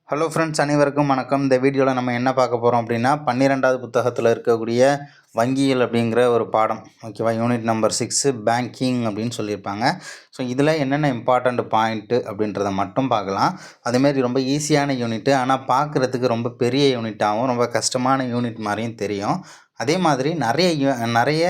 Hello friends, அனைவருக்கும் வணக்கம். இந்த வீடியோவில் நம்ம என்ன பார்க்க போகிறோம் அப்படின்னா 12வது புத்தகத்தில் இருக்கக்கூடிய வங்கியல் அப்படிங்கிற ஒரு பாடம். ஓகேவா? யூனிட் நம்பர் 6 பேங்கிங் அப்படின்னு சொல்லியிருப்பாங்க. ஸோ இதில் என்னென்ன இம்பார்ட்டண்ட் பாயிண்ட்டு அப்படின்றத மட்டும் பார்க்கலாம். அதேமாரி ரொம்ப ஈஸியான யூனிட்டு, ஆனால் பார்க்குறதுக்கு ரொம்ப பெரிய யூனிட்டாகவும் ரொம்ப கஷ்டமான யூனிட் மாதிரியும் தெரியும். அதே மாதிரி நிறைய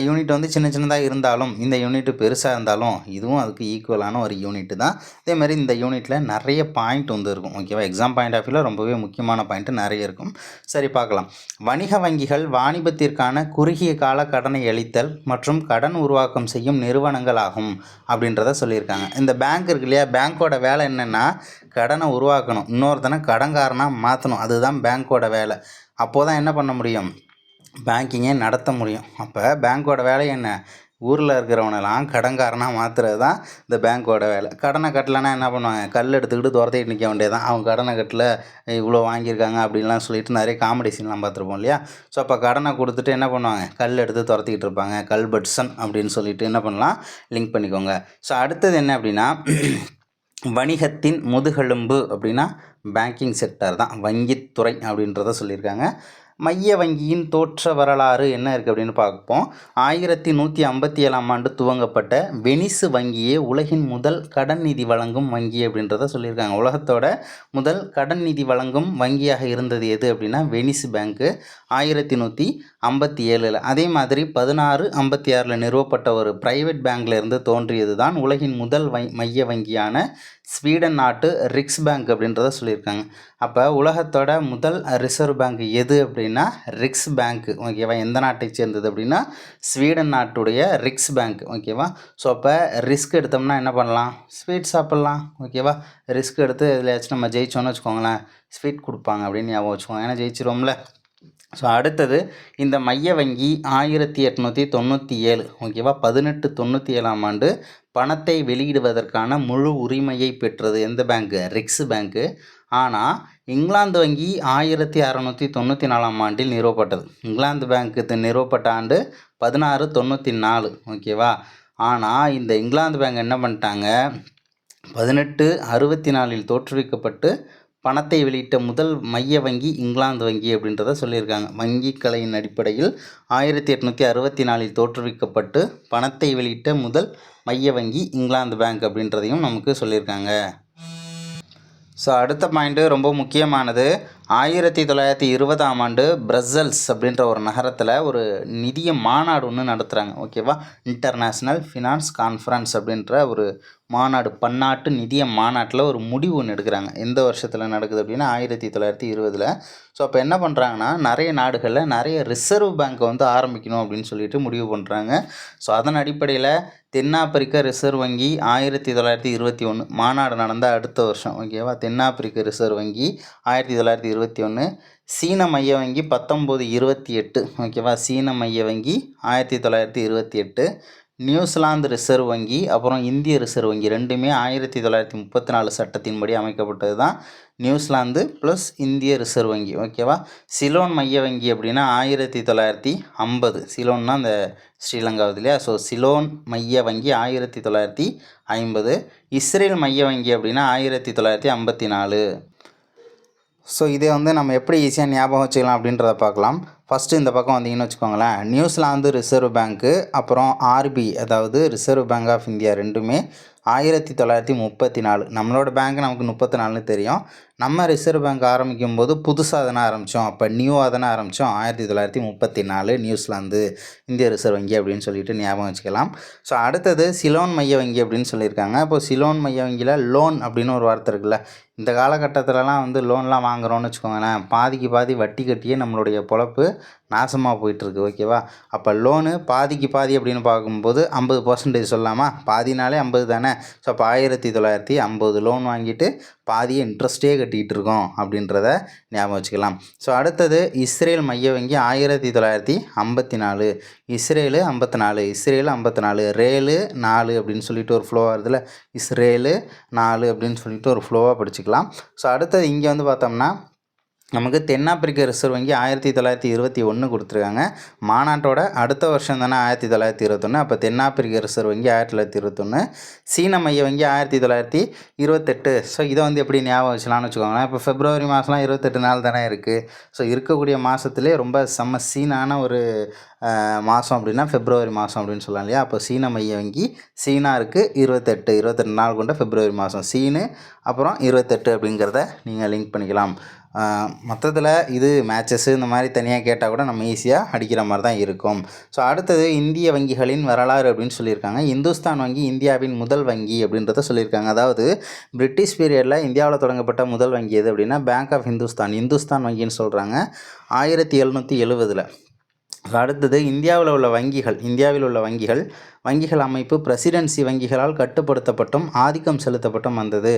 யூனிட் வந்து சின்ன சின்னதாக இருந்தாலும் இந்த யூனிட் பெருசாக இருந்தாலும் இதுவும் அதுக்கு ஈக்குவலான ஒரு யூனிட்டு தான். அதேமாதிரி இந்த யூனிட்டில் நிறைய பாயிண்ட் வந்து இருக்கும். ஓகேவா? எக்ஸாம் பாயிண்ட் ஆஃப் வியூவில் ரொம்பவே முக்கியமான பாயிண்ட்டு நிறைய இருக்கும். சரி, பார்க்கலாம். வணிக வங்கிகள் வாணிபத்திற்கான குறுகிய கால கடனை அளித்தல் மற்றும் கடன் உருவாக்கம் செய்யும் நிறுவனங்கள் ஆகும் அப்படின்றத சொல்லியிருக்காங்க. இந்த பேங்க் இருக்கு இல்லையா, பேங்க்கோட வேலை என்னென்னா கடனை உருவாக்கணும், இன்னொருத்தனை கடன்காரனாக மாற்றணும். அதுதான் பேங்க்கோட வேலை. அப்போது தான் என்ன பண்ண முடியும், பேங்கிங்கை நடத்த முடியும். அப்போ பேங்க்கோட வேலை என்ன, ஊரில் இருக்கிறவனெல்லாம் கடன்காரனாக மாற்றுறது தான் இந்த பேங்க்கோட வேலை. கடனை கட்டலைன்னா என்ன பண்ணுவாங்க, கல் எடுத்துக்கிட்டு துரத்திட்டு நிற்க வேண்டியதான். அவங்க கடனை கட்டல, இவ்வளோ வாங்கியிருக்காங்க அப்படின்லாம் சொல்லிட்டு நிறைய காமெடி சீன்லாம் பார்த்துருப்போம் இல்லையா. ஸோ அப்போ கடனை கொடுத்துட்டு என்ன பண்ணுவாங்க, கல் எடுத்து துரத்திக்கிட்டு இருப்பாங்க. கல்பட்சன் அப்படின்னு சொல்லிட்டு என்ன பண்ணலாம், லிங்க் பண்ணிக்கோங்க. ஸோ அடுத்தது என்ன அப்படின்னா, வணிகத்தின் முதுகெலும்பு அப்படின்னா பேங்கிங் செக்டர் தான், வங்கித்துறை அப்படின்றத சொல்லியிருக்காங்க. மைய வங்கியின் தோற்ற வரலாறு என்ன இருக்குது அப்படின்னு பார்ப்போம். 1157ஆம் ஆண்டு துவங்கப்பட்ட வெனிசு வங்கியே உலகின் முதல் கடன் நிதி வழங்கும் வங்கி அப்படின்றத சொல்லியிருக்காங்க. உலகத்தோட முதல் கடன் நிதி வழங்கும் வங்கியாக இருந்தது எது அப்படின்னா வெனிசு பேங்க்கு 1157. அதே மாதிரி 1656 நிறுவப்பட்ட ஒரு பிரைவேட் பேங்க்ல இருந்து தோன்றியது தான் உலகின் முதல் மைய வங்கியான ஸ்வீடன் நாட்டு ரிக்ஸ் பேங்க் அப்படின்றத சொல்லியிருக்காங்க. அப்போ உலகத்தோட முதல் ரிசர்வ் பேங்க் எது அப்படின்னா ரிக்ஸ் பேங்க். ஓகேவா? எந்த நாட்டை சேர்ந்தது அப்படின்னா ஸ்வீடன் நாட்டுடைய ரிக்ஸ் பேங்க். ஓகேவா? ஸோ அப்போ ரிஸ்க் எடுத்தோம்னா என்ன பண்ணலாம், ஸ்வீட் சாப்பிட்லாம். ஓகேவா? ரிஸ்க் எடுத்து எதுலையாச்சும் நம்ம ஜெயிச்சோன்னு வச்சுக்கோங்களேன், ஸ்வீட் கொடுப்பாங்க அப்படின்னு ஞாபகம் வச்சுக்கோங்க, ஏன்னா ஜெயிச்சிருவோம்ல. ஸோ அடுத்தது, இந்த மைய வங்கி 1897, ஓகேவா, 1897ஆம் ஆண்டு பணத்தை வெளியிடுவதற்கான முழு உரிமையை பெற்றது எந்த பேங்க்கு, ரிக்ஸ் பேங்க்கு. ஆனால் இங்கிலாந்து வங்கி 1694ஆம் ஆண்டில் நிறுவப்பட்டது. இங்கிலாந்து பேங்க்கு நிறுவப்பட்ட ஆண்டு 1694. ஓகேவா? ஆனால் இந்த இங்கிலாந்து பேங்க் என்ன பண்ணிட்டாங்க, 1864 தோற்றுவிக்கப்பட்டு பணத்தை வெளியிட்ட முதல் மைய வங்கி இங்கிலாந்து வங்கி அப்படின்றத சொல்லியிருக்காங்க. வங்கி கலையின் அடிப்படையில் 1864 தோற்றுவிக்கப்பட்டு பணத்தை வெளியிட்ட முதல் மைய வங்கி இங்கிலாந்து பேங்க் அப்படின்றதையும் நமக்கு சொல்லியிருக்காங்க. ஸோ அடுத்த பாயிண்ட்டு ரொம்ப முக்கியமானது. 1920ஆம் ஆண்டு பிரசல்ஸ் அப்படின்ற ஒரு நகரத்தில் ஒரு நிதிய மாநாடு ஒன்று நடத்துகிறாங்க. ஓகேவா? இன்டர்நேஷ்னல் ஃபினான்ஸ் கான்ஃபரன்ஸ் அப்படின்ற ஒரு மாநாடு, பன்னாட்டு நிதிய மாநாட்டில் ஒரு முடிவு ஒன்று எடுக்கிறாங்க. எந்த வருஷத்தில் நடக்குது அப்படின்னா 1920. ஸோ அப்போ என்ன பண்ணுறாங்கன்னா, நிறைய நாடுகளில் நிறைய ரிசர்வ் பேங்க்கை வந்து ஆரம்பிக்கணும் அப்படின்னு சொல்லிட்டு முடிவு பண்ணுறாங்க. ஸோ அதன் அடிப்படையில் தென்னாப்பிரிக்க ரிசர்வ் வங்கி 1921 மாநாடு நடந்த அடுத்த வருஷம். ஓகேவா? தென்னாப்பிரிக்க ரிசர்வ் வங்கி 1921. சீன மைய வங்கி 1928. ஓகேவா? சீன மைய வங்கி 1928. நியூசிலாந்து ரிசர்வ் வங்கி அப்புறம் இந்திய ரிசர்வ் வங்கி ரெண்டுமே 1934 சட்டத்தின்படி அமைக்கப்பட்டது தான் நியூசிலாந்து ப்ளஸ் இந்திய ரிசர்வ் வங்கி. ஓகேவா? சிலோன் மைய வங்கி அப்படின்னா 1950. சிலோன்னா அந்த ஸ்ரீலங்காவது இல்லையா. ஸோ சிலோன் மைய வங்கி 1950. இஸ்ரேல் மைய வங்கி அப்படின்னா 1954. ஸோ இதை வந்து நம்ம எப்படி ஈஸியாக ஞாபகம் வச்சுக்கலாம் அப்படின்றத பார்க்கலாம். ஃபஸ்ட்டு இந்த பக்கம் வந்தீங்கன்னு வச்சுக்கோங்களேன், நியூசிலாந்து ரிசர்வ் பேங்க்கு அப்புறம் ஆர்பி அதாவது ரிசர்வ் பேங்க் ஆஃப் இந்தியா ரெண்டுமே 1934. நம்மளோட பேங்க் நமக்கு 34ன்னு தெரியும். நம்ம ரிசர்வ் பேங்க் ஆரம்பிக்கும் போது புதுசாக தானே ஆரம்பித்தோம், அப்போ நியூவாக தானே ஆரம்பித்தோம். 1934 நியூசிலாந்து இந்திய ரிசர்வ் வங்கி அப்படின்னு சொல்லிட்டு ஞாபகம் வச்சுக்கலாம். ஸோ அடுத்தது சிலோன் மைய வங்கி அப்படின்னு சொல்லியிருக்காங்க. இப்போ சிலோன் மைய வங்கியில் லோன் அப்படின்னு ஒரு வார்த்தை இருக்குல்ல, இந்த காலகட்டத்திலலாம் வந்து லோன்லாம் வாங்குகிறோன்னு வச்சுக்கோங்களேன், பாதிக்கு பாதி வட்டி கட்டியே நம்மளுடைய பொழப்பு நாசமாக போயிட்டுருக்கு. ஓகேவா? அப்போ லோனு பாதிக்கு பாதி அப்படின்னு பார்க்கும்போது 50% சொல்லலாமா, பாதினாலே 50 தானே. ஸோ அப்போ 1950 லோன் வாங்கிட்டு பாதியை இன்ட்ரெஸ்ட்டே கட்டிகிட்டு இருக்கோம் அப்படின்றத ஞாபகம் வச்சுக்கலாம். ஸோ அடுத்தது இஸ்ரேல் மைய வங்கி 1954. இஸ்ரேலு 54, இஸ்ரேலு 54, ரேலு 4 அப்படின்னு சொல்லிட்டு ஒரு ஃப்ளோவாக வருதுல, இஸ்ரேலு 4 அப்படின்னு சொல்லிட்டு ஒரு ஃப்ளோவாக படிச்சுக்கலாம். ஸோ அடுத்தது இங்கே வந்து பார்த்தோம்னா நமக்கு தென்னாப்பிரிக்க ரிசர்வ் வங்கி 1921 கொடுத்துருக்காங்க. மாநாட்டோட அடுத்த வருஷம் தானே 1921. அப்போ தென்னாப்பிரிக்க ரிசர்வ் வங்கி 1921. சீன மைய வங்கி 1928. ஸோ இதை வந்து எப்படி ஞாபகம் வச்சலாம்னு வச்சுக்கோங்களேன். இப்போ பிப்ரவரி மாதம்லாம் 28 நாள் தானே இருக்குது. ஸோ இருக்கக்கூடிய மாதத்துலேயே ரொம்ப செம்ம சீனான ஒரு மாதம் அப்படின்னா பிப்ரவரி மாதம் அப்படின்னு சொல்லலாம் இல்லையா. அப்போ சீன மைய வங்கி சீனா இருக்குது 28 நாள் கொண்ட பிப்ரவரி மாதம் சீனு, அப்புறம் 28 அப்படிங்கிறத நீங்கள் லிங்க் பண்ணிக்கலாம். மொத்தத்தில் இது மேட்சஸ்ஸு இந்த மாதிரி தனியாக கேட்டால் கூட நம்ம ஈஸியாக அடிக்கிற மாதிரி தான் இருக்கும். ஸோ அடுத்தது இந்திய வங்கிகளின் வரலாறு அப்படின்னு சொல்லியிருக்காங்க. இந்துஸ்தான் வங்கி இந்தியாவின் முதல் வங்கி அப்படின்றத சொல்லியிருக்காங்க. அதாவது பிரிட்டிஷ் பீரியடில் இந்தியாவில் தொடங்கப்பட்ட முதல் வங்கி எது அப்படின்னா பேங்க் ஆஃப் இந்துஸ்தான் வங்கின்னு சொல்கிறாங்க 1770. அடுத்தது இந்தியாவில் உள்ள வங்கிகள் அமைப்பு பிரசிடென்சி வங்கிகளால் கட்டுப்படுத்தப்பட்டும் ஆதிக்கம் செலுத்தப்பட்டும் வந்தது.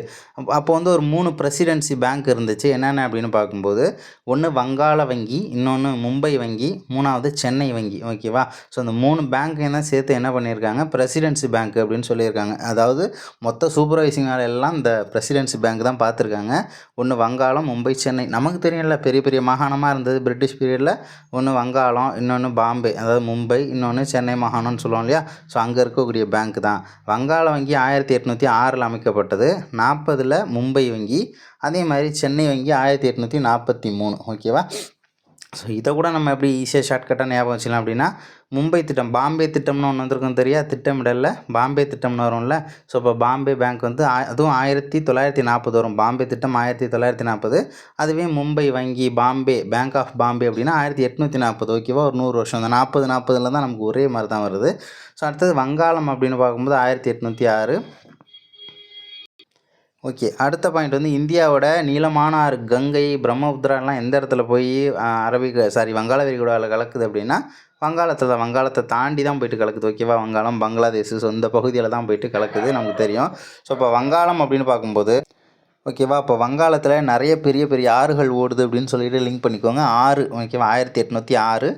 அப்போ வந்து ஒரு 3 பிரசிடென்சி பேங்க் இருந்துச்சு. என்னென்ன அப்படின்னு பார்க்கும்போது ஒன்று வங்காள வங்கி, இன்னொன்று மும்பை வங்கி, 3வது சென்னை வங்கி. ஓகேவா. ஸோ இந்த 3 பேங்க்கையும் தான் சேர்த்து என்ன பண்ணியிருக்காங்க பிரசிடென்சி பேங்க் அப்படின்னு சொல்லியிருக்காங்க. அதாவது மொத்த சூப்பர்வைசிங் எல்லாம் இந்த பிரசிடென்சி பேங்க் தான் பார்த்துருக்காங்க. ஒன்று வங்காளம், மும்பை, சென்னை. நமக்கு தெரியல பெரிய பெரிய மாகாணமாக இருந்தது பிரிட்டிஷ் பீரியடில். ஒன்று வங்காளம், இன்னொன்று பாம்பே அதாவது மும்பை, இன்னொன்று சென்னை மாகாணம்னு சொல்லுவோம் இல்லையா. ஸோ அங்கே இருக்கக்கூடிய பேங்க் தான். வங்காள வங்கி 1806 அமைக்கப்பட்டது. 40 மும்பை வங்கி, அதே மாதிரி சென்னை வங்கி 1843. ஓகேவா. ஸோ இதை கூட நம்ம எப்படி ஈஸியாக ஷார்ட்கட்டாக ஞாபகம் வச்சுக்கலாம் அப்படின்னா மும்பை திட்டம், பாம்பே திட்டம்னு ஒன்று வந்திருக்கும் தெரியா, திட்டமிடல பாம்பே திட்டம்னு வரும்ல. ஸோ இப்போ பாம்பே பேங்க் வந்து அதுவும் 1940 வரும். பாம்பே திட்டம் 1940. அதுவே மும்பை வங்கி பேங்க் ஆஃப் பாம்பே அப்படின்னா 1840. ஓகேவா. ஒரு 100 வருஷம் தான். 40 தான் நமக்கு ஒரே மாதிரி தான் வருது. ஸோ அடுத்தது வங்காளம் அப்படின்னு பார்க்கும்போது 1806. ஓகே. அடுத்த பாயிண்ட் வந்து இந்தியாவோட நீளமான ஆறு கங்கை, பிரம்மபுத்திராலாம் எந்த இடத்துல போய் வங்காள விரிகுடாவில் கலக்குது அப்படின்னா வங்காளத்தை தாண்டி தான் போயிட்டு கலக்குது. ஓகேவா. வங்காளம், பங்களாதேஷ், ஸோ இந்த பகுதியில் தான் போயிட்டு கலக்குது நமக்கு தெரியும். ஸோ இப்போ வங்காளம் அப்படின்னு பார்க்கும்போது ஓகேவா. இப்போ வங்காளத்தில் நிறைய பெரிய பெரிய ஆறுகள் ஓடுது அப்படின்னு சொல்லிட்டு லிங்க் பண்ணிக்கோங்க. ஓகேவா. 1806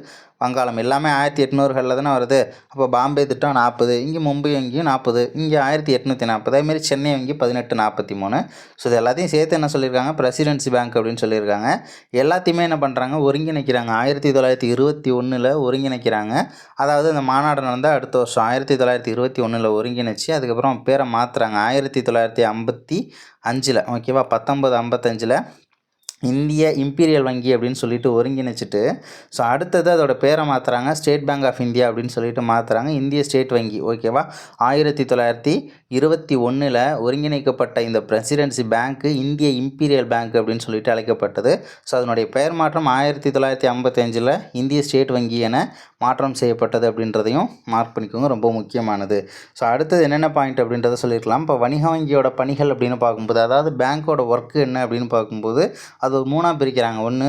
வங்காளம் எல்லாமே 1800களில் தானே வருது. அப்போ பாம்பே திட்டம் 40, இங்கே மும்பை வங்கியும் 40, இங்கே 1840. அதேமாதிரி சென்னை வங்கி 1843. ஸோ இது எல்லாத்தையும் சேர்த்து என்ன சொல்லியிருக்காங்க பிரசிடென்சி பேங்க் அப்படின்னு சொல்லியிருக்காங்க. எல்லாத்தையுமே என்ன பண்ணுறாங்க ஒருங்கிணைக்கிறாங்க. 1921 ஒருங்கிணைக்கிறாங்க. அதாவது இந்த மாநாடு நடந்தால் அடுத்த வருஷம் 1921 ஒருங்கிணைச்சு அதுக்கப்புறம் பேரை மாற்றுறாங்க 1955. ஓகேவா. 1955 இந்திய இம்பீரியல் வங்கி அப்படின்னு சொல்லிட்டு ஒருங்கிணைச்சிட்டு ஸோ அடுத்தது அதோட பேரை மாற்றுறாங்க ஸ்டேட் பேங்க் ஆஃப் இந்தியா அப்படின்னு சொல்லிட்டு மாற்றுறாங்க இந்திய ஸ்டேட் வங்கி. ஓகேவா. 1921 ஒருங்கிணைக்கப்பட்ட இந்த பிரசிடென்சி பேங்க்கு இந்திய இம்பீரியல் பேங்க் அப்படின்னு சொல்லிட்டு அழைக்கப்பட்டது. ஸோ அதனுடைய பெயர் மாற்றம் 1955 இந்திய ஸ்டேட் வங்கி என மாற்றம் செய்யப்பட்டது அப்படின்றதையும் மார்க் பண்ணிக்கோங்க, ரொம்ப முக்கியமானது. ஸோ அடுத்தது என்னென்ன பாயிண்ட் அப்படின்றத சொல்லியிருக்கலாம். இப்போ வணிக வங்கியோட பணிகள் அப்படின்னு பார்க்கும்போது அதாவது பேங்க்கோட ஒர்க்கு என்ன அப்படின்னு பார்க்கும்போது அது 3ஆக பிரிக்கிறாங்க. ஒன்று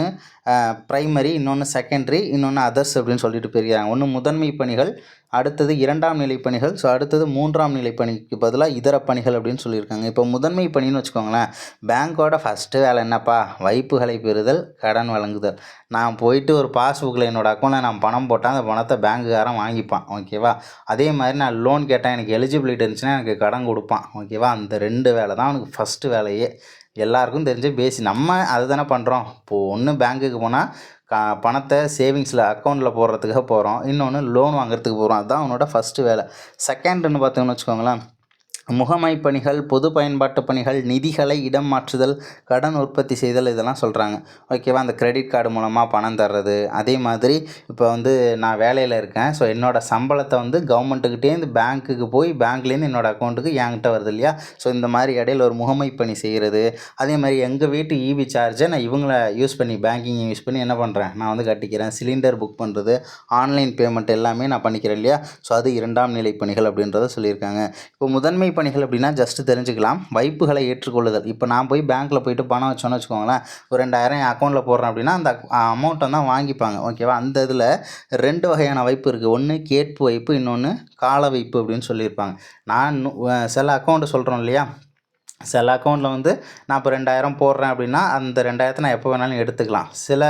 ப்ரைமரி, இன்னொன்று செகண்டரி, இன்னொன்று அதர்ஸ் அப்படின்னு சொல்லிட்டு பிரிக்கிறாங்க. ஒன்று முதன்மை பணிகள், அடுத்தது 2ஆம் நிலை பணிகள், ஸோ அடுத்தது 3ஆம் நிலை பணிக்கு பதிலாக இதர பணிகள் அப்படின்னு சொல்லியிருக்காங்க. இப்போ முதன்மை பணின்னு வச்சுக்கோங்களேன். பேங்க்கோட ஃபஸ்ட்டு வேலை என்னப்பா வைப்புகளை பெறுதல், கடன் வழங்குதல். நான் போயிட்டு ஒரு பாஸ்புக்கில் என்னோடய அக்கௌண்ட்டில் நான் பணம் போட்டால் அந்த பணத்தை பேங்க்குக்காரன் வாங்கிப்பான். ஓகேவா. அதே மாதிரி நான் லோன் கேட்டேன் எனக்கு எலிஜிபிலிட்டி இருந்துச்சுன்னா எனக்கு கடன் கொடுப்பான். ஓகேவா. அந்த 2 வேலை தான் அவனுக்கு ஃபஸ்ட்டு வேலையே. எல்லாருக்கும் தெரிஞ்ச நம்ம அது தானே பண்ணுறோம். இப்போது ஒன்று பேங்க்குக்கு போனால் பணத்தை சேவிங்ஸில் அக்கௌண்ட்டில் போடுறதுக்காக போகிறோம், இன்னொன்று லோன் வாங்குறதுக்கு போகிறோம். அதுதான் அவனோட ஃபஸ்ட்டு வேலை. செகண்டுன்னு பார்த்தோம்னு வச்சுக்கோங்களேன் முகமை பணிகள், பொது பயன்பாட்டு பணிகள், நிதிகளை இடம் மாற்றுதல், கடன் உற்பத்தி செய்தல், இதெல்லாம் சொல்கிறாங்க. ஓகேவா. அந்த கிரெடிட் கார்டு மூலமாக பணம் தர்றது. அதே மாதிரி இப்போ வந்து நான் வேலையில் இருக்கேன். ஸோ என்னோடய சம்பளத்தை வந்து கவர்மெண்ட்டுக்கிட்டேருந்து பேங்க்குக்கு போய் பேங்க்லேருந்து என்னோடய அக்கௌண்ட்டுக்கு என்கிட்ட வருது இல்லையா. ஸோ இந்த மாதிரி இடையில ஒரு முகமை பணி செய்கிறது. அதே மாதிரி எங்கள் வீட்டு இபி சார்ஜை நான் இவங்கள யூஸ் பண்ணி பேங்கிங் யூஸ் பண்ணி என்ன பண்ணுறேன் நான் வந்து கட்டிக்கிறேன். சிலிண்டர் புக் பண்ணுறது, ஆன்லைன் பேமெண்ட் எல்லாமே நான் பண்ணிக்கிறேன் இல்லையா. ஸோ அது 2ஆம் நிலை பணிகள் அப்படின்றத சொல்லியிருக்காங்க. இப்போ முதன்மை பணிகள் அப்படின்னா ஜஸ்ட்டு தெரிஞ்சுக்கலாம். வைப்புகளை ஏற்றுக்கொள்ளுதல். இப்போ நான் போய் பேங்க்கில் போய்ட்டு பணம் வச்சோன்னு வச்சுக்கோங்களேன், ஒரு 2000 என் அக்கௌண்ட்டில் போடுறேன் அப்படின்னா அந்த அமௌண்ட்டை தான் வாங்கிப்பாங்க. ஓகேவா. அந்த இதில் 2 வகையான வைப்பு இருக்குது. ஒன்று கேட்பு வைப்பு, இன்னொன்று கால வைப்பு அப்படின்னு சொல்லியிருப்பாங்க. நான் சில அக்கௌண்ட்டு சொல்கிறோம் இல்லையா, சில அக்கௌண்ட்டில் வந்து நான் இப்போ 2000 போடுறேன் அப்படின்னா அந்த 2000 நான் எப்போ வேணாலும் எடுத்துக்கலாம். சில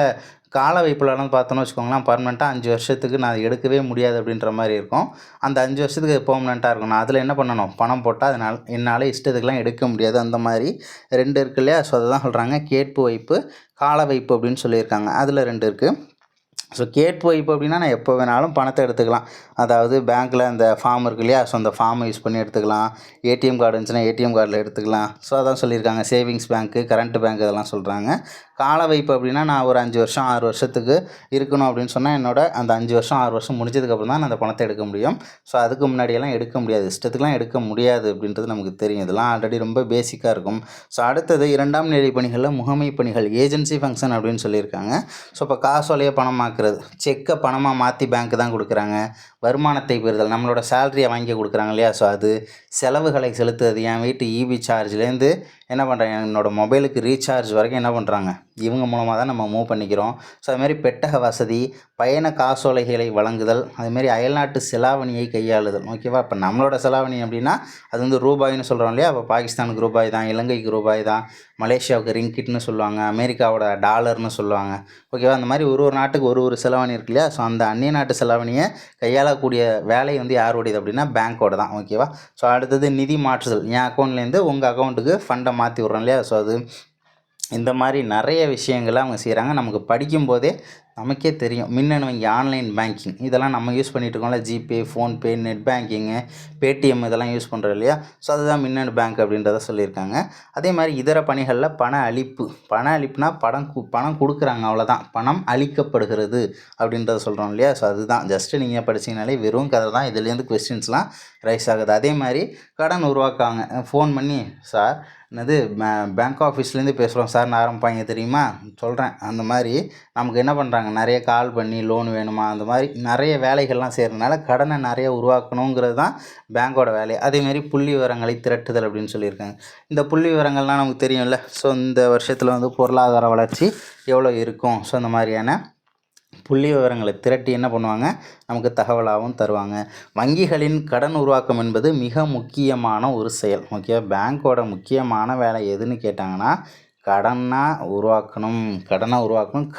கால வைப்புலலாம் பார்த்தோன்னு வச்சுக்கோங்களேன், பர்மனெண்ட்டாக 5 வருஷத்துக்கு நான் எடுக்கவே முடியாது அப்படின்ற மாதிரி இருக்கும். அந்த 5 வருஷத்துக்கு பெர்மனெண்ட்டாக இருக்கும். நான் அதில் என்ன பண்ணணும், பணம் போட்டால் என்னால் இஷ்டத்துக்குலாம் எடுக்க முடியாது. அந்த மாதிரி 2 இருக்கு இல்லையா? ஸோ அதுதான் சொல்கிறாங்க கேட்பு வைப்பு, கால வைப்பு அப்படின்னு சொல்லியிருக்காங்க. அதில் 2 இருக்குது. ஸோ கேட்பு வைப்பு அப்படின்னா நான் எப்போ வேணாலும் பணத்தை எடுத்துக்கலாம். அதாவது பேங்க்கில் அந்த ஃபார்ம் இருக்கு இல்லையா? ஸோ அந்த ஃபார்மை யூஸ் பண்ணி எடுத்துக்கலாம். ஏடிஎம் கார்டு இருந்துச்சுன்னா ஏடிஎம் கார்டில் எடுத்துக்கலாம். ஸோ அதான் சொல்லியிருக்காங்க. சேவிங்ஸ் பேங்க்கு, கரண்ட் பேங்க் இதெல்லாம் சொல்கிறாங்க. கால வைப்பு அப்படின்னா நான் ஒரு 5 வருஷம் 6 வருஷத்துக்கு இருக்கணும் அப்படின்னு சொன்னால் என்னோட அந்த 5 வருஷம் 6 வருஷம் முடிஞ்சதுக்கப்புறம் தான் நான் அந்த பணத்தை எடுக்க முடியும். ஸோ அதுக்கு முன்னாடியெல்லாம் எடுக்க முடியாது. இஷ்டத்துக்குலாம் எடுக்க முடியாது அப்படின்றது நமக்கு தெரியும். இதெல்லாம் ஆல்ரெடி ரொம்ப பேசிக்காக இருக்கும். ஸோ அடுத்தது 2ஆம் நிலை பணிகளில் முகமை பணிகள், ஏஜென்சி ஃபங்க்ஷன் அப்படின்னு சொல்லியிருக்காங்க. ஸோ இப்போ காசோலையை பணமாக்குறது, செக்கை பணமாக மாற்றி பேங்க்கு தான் கொடுக்குறாங்க. வருமானத்தை பெறுதல், நம்மளோட சேலரியை வாங்கி கொடுக்குறாங்க இல்லையா? ஸோ அது செலவுகளை செலுத்துறது, என் வீட்டு இபி சார்ஜ்லேருந்து என்ன பண்ணுறாங்க, என்னோடய மொபைலுக்கு ரீசார்ஜ் வரைக்கும் என்ன பண்ணுறாங்க, இவங்க மூலமாக தான் நம்ம மூவ் பண்ணிக்கிறோம். ஸோ அதுமாரி பெட்டக வசதி, பயண காசோலைகளை வழங்குதல், அதுமாரி அயல்நாட்டு செலாவணியை கையாளுதல். ஓகேவா? இப்போ நம்மளோட செலாவணி அப்படின்னா அது வந்து ரூபாய்னு சொல்கிறோம் இல்லையா? அப்போ பாகிஸ்தானுக்கு ரூபாய் தான், இலங்கைக்கு ரூபாய் தான், மலேசியாவுக்கு ரிங்கிட்னு சொல்லுவாங்க, அமெரிக்காவோட டாலர்னு சொல்லுவாங்க. ஓகேவா? அந்த மாதிரி ஒரு நாட்டுக்கு ஒரு செலாவணி இருக்கு இல்லையா? ஸோ அந்த அந்நிய நாட்டு செலாவணியை கையாளக்கூடிய வேலை வந்து யாருடையது அப்படின்னா பேங்க்கோட தான். ஓகேவா? ஸோ அடுத்தது நிதி மாற்றுதல், என் அக்கௌண்ட்லேருந்து உங்கள் அக்கௌண்ட்டுக்கு ஃபண்டை மாற்றி விட்றோம் இல்லையா? ஸோ அது இந்த மாதிரி நிறைய விஷயங்களை அவங்க செய்கிறாங்க. நமக்கு படிக்கும்போதே நமக்கே தெரியும். மின்னணு வங்கி, ஆன்லைன் பேங்கிங் இதெல்லாம் நம்ம யூஸ் பண்ணிகிட்டு இருக்கோம்ல. GPay, PhonePe, net banking, Paytm இதெல்லாம் யூஸ் பண்ணுறோம் இல்லையா? ஸோ அதுதான் மின்னணு பேங்க் அப்படின்றத சொல்லியிருக்காங்க. அதே மாதிரி இதர பணிகளில் பண அளிப்பு, பண அளிப்புனா பணம் கொடுக்குறாங்க, அவ்வளோதான். பணம் அளிக்கப்படுகிறது அப்படின்றத சொல்கிறோம் இல்லையா? ஸோ அதுதான் ஜஸ்ட்டு நீங்கள் படிச்சிங்கனாலே வெறும் கதை தான். இதுலேருந்து கொஸ்டின்ஸ்லாம் ரைஸ் ஆகுது. அதே மாதிரி கடன் உருவாக்காங்க. ஃபோன் பண்ணி, சார் என்னது பேங்க் ஆஃபீஸ்லேருந்து பேசுகிறோம் சார் நான் ஆரம்பிப்பாங்க தெரியுமா? சொல்கிறேன். அந்த மாதிரி நமக்கு என்ன பண்ணுறாங்க, நிறைய கால் பண்ணி லோன் வேணுமா, அந்த மாதிரி நிறைய வேலைகள்லாம் செய்கிறதுனால கடனை நிறைய உருவாக்கணுங்கிறது தான் பேங்க்கோட வேலை. அதேமாரி புள்ளி விவரங்களை திரட்டுதல் அப்படின்னு சொல்லியிருக்காங்க. இந்த புள்ளி விவரங்கள்லாம் நமக்கு தெரியும்ல. ஸோ இந்த வருஷத்தில் வந்து பொருளாதார வளர்ச்சி எவ்வளோ இருக்கும், ஸோ இந்த மாதிரியான புள்ளி விவரங்களை திரட்டி என்ன பண்ணுவாங்க, நமக்கு தகவலாகவும் தருவாங்க. வங்கிகளின் கடன் உருவாக்கம் என்பது மிக முக்கியமான ஒரு செயல். ஓகே, பேங்க்கோட முக்கியமான வேலை எதுன்னு கேட்டாங்கன்னா கடனை உருவாக்கணும்,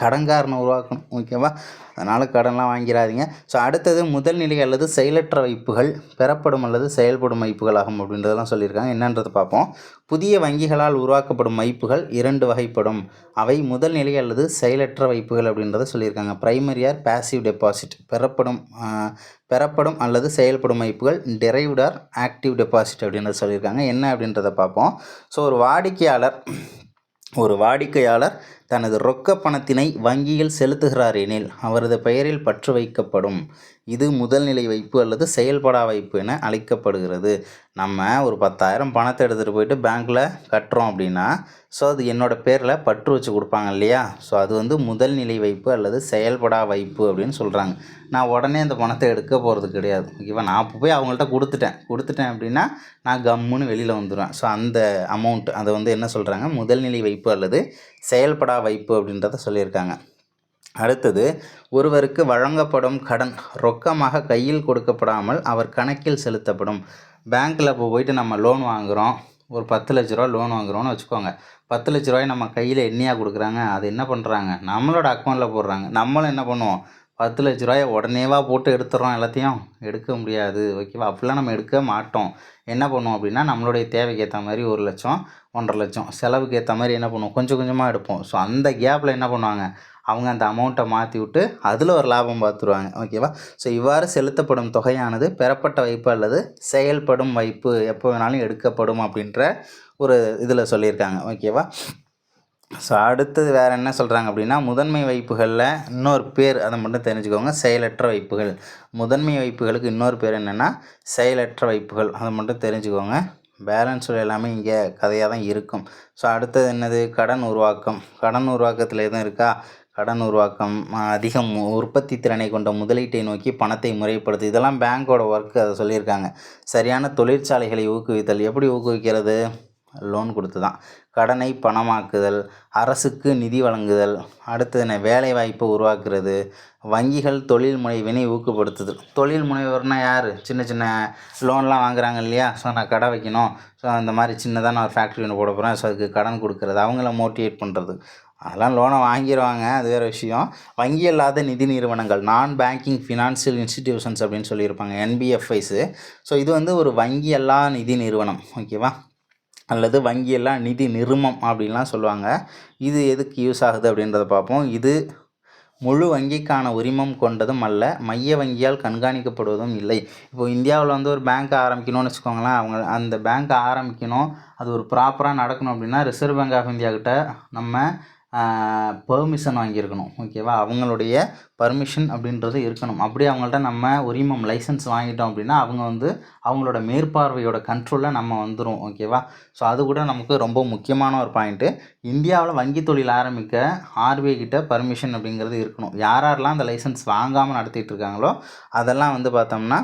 கடன்காரனை உருவாக்கணும். ஓகேவா? அதனால் கடன்லாம் வாங்கிடாதீங்க. ஸோ அடுத்தது முதல் நிலை அல்லது செயலற்ற வைப்புகள், பெறப்படும் அல்லது செயல்படும் வைப்புகள் ஆகும் அப்படின்றதெல்லாம் சொல்லியிருக்காங்க. என்னன்றது பார்ப்போம். புதிய வங்கிகளால் உருவாக்கப்படும் வைப்புகள் 2 வகைப்படும். அவை முதல் நிலை அல்லது செயலற்ற வைப்புகள் அப்படின்றத சொல்லியிருக்காங்க. பிரைமரி ஆர் பேசிவ் டெபாசிட், பெறப்படும் அல்லது செயல்படும் வைப்புகள். டெரைவ்ட் ஆர் ஆக்டிவ் டெபாசிட் அப்படின்றத சொல்லியிருக்காங்க. என்ன அப்படின்றத பார்ப்போம். ஸோ ஒரு வாடிக்கையாளர் தனது ரொக்க பணத்தினை வங்கியில் செலுத்துகிறார் எனில் அவரது பெயரில் பற்று வைக்கப்படும். இது முதல் நிலை வைப்பு அல்லது செயல்படா வைப்பு என அழைக்கப்படுகிறது. நம்ம ஒரு 10,000 பணத்தை எடுத்துகிட்டு போயிட்டு பேங்க்கில் கட்டுறோம் அப்படின்னா ஸோ அது என்னோடய பேரில் பற்று வச்சு கொடுப்பாங்க இல்லையா? ஸோ அது வந்து முதல் நிலை வைப்பு அல்லது செயல்படா வைப்பு அப்படின்னு சொல்கிறாங்க. நான் உடனே அந்த பணத்தை எடுக்க போகிறது கிடையாது. ஓகேவா? நான் இப்போ போய் அவங்கள்ட்ட கொடுத்துட்டேன் அப்படின்னா நான் கம்முன்னு வெளியில் வந்துடுவேன். ஸோ அந்த அமௌண்ட் அதை வந்து என்ன சொல்கிறாங்க, முதல் நிலை வைப்பு அல்லது செயல்படா வைப்பு அப்படின்றத சொல்லியிருக்காங்க. அடுத்தது, ஒருவருக்கு வழங்கப்படும் கடன் ரொக்கமாக கையில் கொடுக்கப்படாமல் அவர் கணக்கில் செலுத்தப்படும். பேங்க்கில் இப்போ போயிட்டு நம்ம லோன் வாங்குகிறோம், ஒரு 10 லட்ச ரூபா லோன் வாங்குகிறோன்னு வச்சுக்கோங்க. 10 லட்ச ரூபாய் நம்ம கையில் எண்ணியாக கொடுக்குறாங்க. அது என்ன பண்ணுறாங்க, நம்மளோட அக்கௌண்ட்டில் போடுறாங்க. நம்மளும் என்ன பண்ணுவோம், 10 லட்ச ரூபாயை உடனேவா போட்டு எடுத்துடுறோம், எல்லாத்தையும் எடுக்க முடியாது. ஓகேவா? அப்படிலாம் நம்ம எடுக்க மாட்டோம். என்ன பண்ணுவோம் அப்படின்னா நம்மளுடைய தேவைக்கு ஏற்ற மாதிரி 1 லட்சம் 1.5 லட்சம் செலவுக்கு ஏற்ற மாதிரி என்ன பண்ணுவோம், கொஞ்சம் கொஞ்சமாக எடுப்போம். ஸோ அந்த கேப்பில் என்ன பண்ணுவாங்க, அவங்க அந்த அமௌண்ட்டை மாற்றி விட்டு அதில் ஒரு லாபம் பார்த்துருவாங்க. ஓகேவா? ஸோ இவ்வாறு செலுத்தப்படும் தொகையானது பெறப்பட்ட வைப்பு அல்லது செயல்படும் வைப்பு, எப்போ வேணாலும் எடுக்கப்படும் அப்படின்ற ஒரு இதில் சொல்லியிருக்காங்க. ஓகேவா? ஸோ அடுத்தது வேறு என்ன சொல்கிறாங்க அப்படின்னா, முதன்மை வைப்புகளில் இன்னொரு பேர் அதை மட்டும் தெரிஞ்சுக்கோங்க, செயலற்ற வைப்புகள். முதன்மை வைப்புகளுக்கு இன்னொரு பேர் என்னென்னா செயலற்ற வைப்புகள், அதை மட்டும் தெரிஞ்சுக்கோங்க. பேலன்ஸ் எல்லாமே இங்கே கதையாக தான் இருக்கும். ஸோ அடுத்தது என்னது, கடன் உருவாக்கம். கடன் உருவாக்கத்தில் எதுவும் இருக்கா, கடன் உருவாக்கம் அதிகம் உற்பத்தி திறனை கொண்ட முதலீட்டை நோக்கி பணத்தை முறைப்படுத்து. இதெல்லாம் பேங்க்கோட ஒர்க்கு, அதை சொல்லியிருக்காங்க. சரியான தொழிற்சாலைகளை ஊக்குவித்தல். எப்படி ஊக்குவிக்கிறது, லோன் கொடுத்து தான். கடனை பணமாக்குதல், அரசுக்கு நிதி வழங்குதல். அடுத்தது வேலை வாய்ப்பை உருவாக்குறது, வங்கிகள் தொழில் முனைவினை ஊக்கப்படுத்துதல். தொழில் முனைவர்னால் யார், சின்ன சின்ன லோன்லாம் வாங்குறாங்க இல்லையா? ஸோ நான் கடை வைக்கணும், ஸோ அந்த மாதிரி சின்னதாக நான் ஒரு ஃபேக்ட்ரி ஒன்று போட போகிறேன், ஸோ அதுக்கு கடன் கொடுக்குறது, அவங்கள மோட்டிவேட் பண்ணுறது. அதெல்லாம் லோனை வாங்கிடுவாங்க, அது வேறு விஷயம். வங்கி அல்லாத நிதி நிறுவனங்கள், நான் பேங்கிங் ஃபினான்ஷியல் இன்ஸ்டிடியூஷன்ஸ் அப்படின்னு சொல்லியிருப்பாங்க, என்பிஎஃப்ஐஸு. ஸோ இது வந்து ஒரு வங்கி அல்லா நிதி நிறுவனம், ஓகேவா, அல்லது வங்கியெல்லாம் நிதி நிறுமம் அப்படின்லாம் சொல்லுவாங்க. இது எதுக்கு யூஸ் ஆகுது அப்படின்றத பார்ப்போம். இது முழு வங்கிக்கான உரிமம் கொண்டதும் அல்ல, மைய வங்கியால் கண்காணிக்கப்படுவதும் இல்லை. இப்போது இந்தியாவில் வந்து ஒரு பேங்க் ஆரம்பிக்கணும்னு வச்சுக்கோங்களேன். அவங்க அந்த பேங்க் ஆரம்பிக்கணும், அது ஒரு ப்ராப்பராக நடக்கணும் அப்படின்னா ரிசர்வ் பேங்க் ஆஃப் இந்தியா கிட்ட நம்ம பெர்மிஷன் வாங்கியிருக்கணும், ஓகேவா. அவங்களுடைய பர்மிஷன் அப்படின்றது இருக்கணும். அப்படியே அவங்கள்ட்ட நம்ம உரிமம் லைசன்ஸ் வாங்கிட்டோம் அப்படின்னா அவங்க வந்து அவங்களோட மேற்பார்வையோட கண்ட்ரோலில் நம்ம வந்துடும், ஓகேவா. ஸோ அது கூட நமக்கு ரொம்ப முக்கியமான ஒரு பாயிண்ட்டு. இந்தியாவில் வங்கி தொழில் ஆரம்பிக்க ஆர்பிஐ கிட்ட பர்மிஷன் அப்படிங்கிறது இருக்கணும். யாரெல்லாம் அந்த லைசன்ஸ் வாங்காமல் நடத்திட்டு இருக்காங்களோ அதெல்லாம் வந்து பார்த்தோம்னா